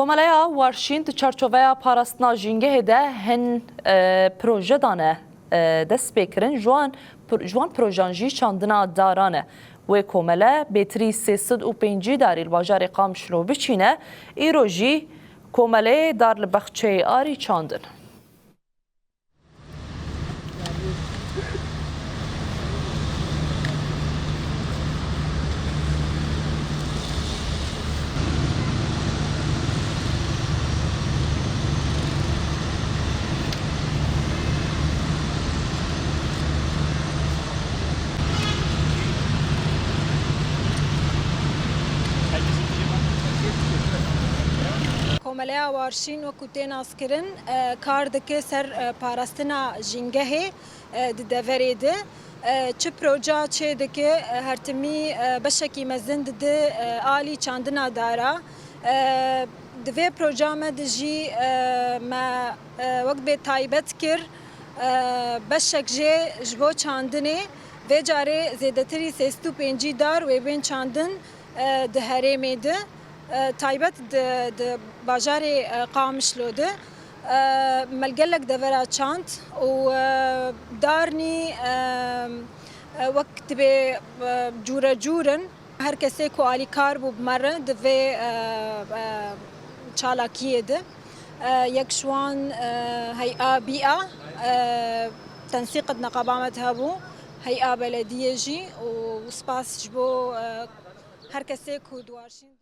Komelaya Warşin di çerçeveya parastina jîngehê de hin proje dane dest pêkirin ji wan projan jî çandina daran e. Wê komele bêtirî 305 darî li bajarê Qamişlo biçîne, îro jî komeleyê dar li Bexçeyê Arî çandin. Komelaya Warşîn wekû tê naskirin kar dike ser parastina jîngehê di deverê de çi proja çê dike her timî beşekî mezin dide alî çandina dara di vê proja me de jî me wek bê taybet kir beşek jê ji bo çandinê vê carê zêdetirî 305 dar wê bên çandin di herêmê de تایبەت باژارê Qamişlo de melgelek devera çand û darnî wek dibe cûre cûrin her kesê ku alîkar bû bimere di vê çalakiyê de yek ji wan heya bî'a tensîqet neqaba me hebû heya belediyê jî û spas ji bo her kesê ku di Warşîn